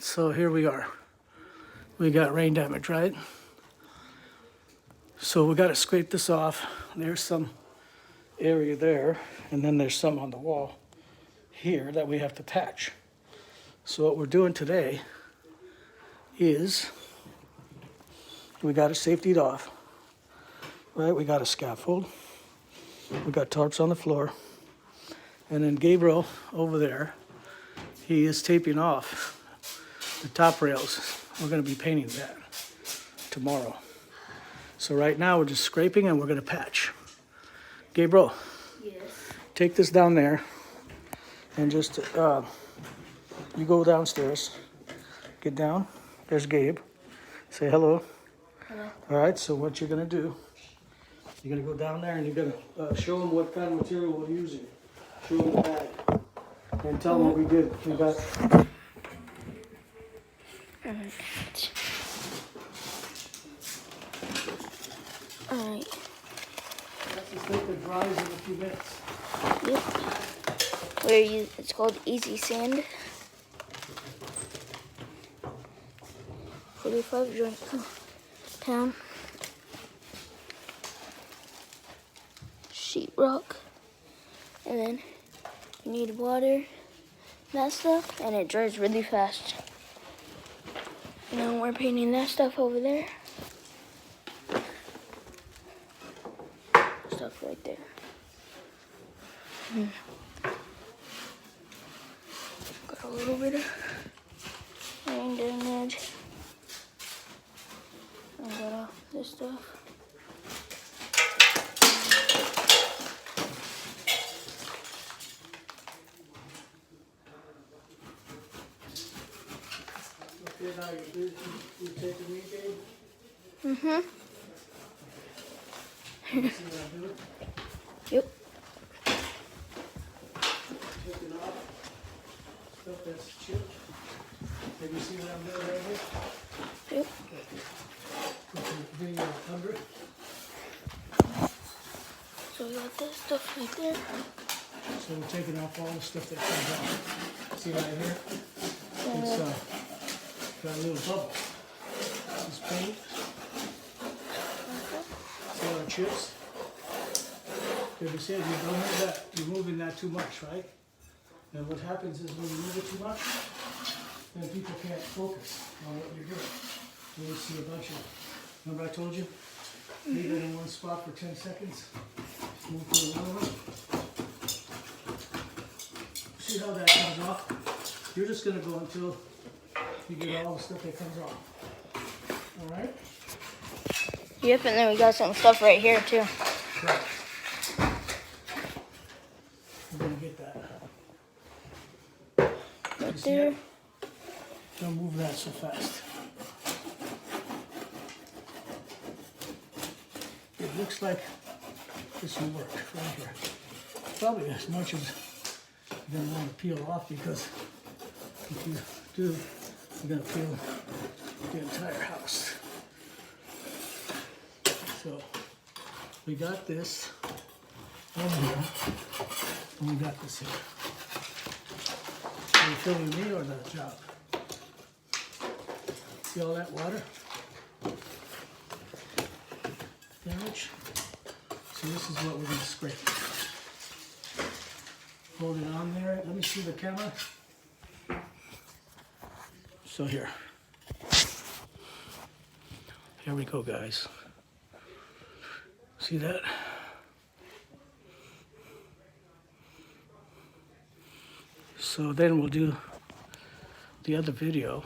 so here we are. We got rain damage, right? So we got to scrape this off. There's some area there, and then there's some on the wall here that we have to patch. So what we're doing today is we got it safetied off, right? We got a scaffold. We got tarps on the floor. And then Gabriel over there, he is taping off the top rails. We're going to be painting that tomorrow. So right now we're just scraping and we're going to patch. Gabriel, Yes. take this down there and just, you go downstairs. Get down. There's Gabe. Say hello. Hello. All right, so what you're going to do, you're going to go down there and you're going to show them what kind of material we're using. Show them the bag. And tell them what we did. We got... Alright. That's the stuff that dries in a few minutes. Yep. It's called Easy Sand. 45 joint pound. Sheetrock. And then you need water, that stuff, and it dries really fast. And then we're painting that stuff over there. Stuff right there. Got a little bit of rain damage. I got all this stuff. Okay, now you taking me, Gabe? Mm-hmm. You see what I'm doing? Yep. Taking off stuff that's chipped. Can you see what I'm doing right here? Yep. Put the video under it. So we got this stuff right there. So we're taking off all the stuff that comes out. See right here? It's got a little bubble. This is paint. See all our chips? Like you said, you don't move that. You're moving that too much, right? And what happens is when you move it too much, then people can't focus on what you're doing. And you see a bunch of, remember I told you? Leave it in one spot for 10 seconds. Move to another one. See how that comes off? You're just going to go until you get all the stuff that comes off. Alright? Yep, and then we got some stuff right here too. Right. We're going to get that. Right see there. it? Don't move that so fast. It looks like this will work right here. Probably as much as you're going to want to peel off, because if you do, you're going to peel the entire house. So we got this over here, and we got this here. Are you filming me or the job? See all that water? Damage? So this is what we're going to scrape. Hold it on there. Let me see the camera. So here we go, guys. See that? So then we'll do the other video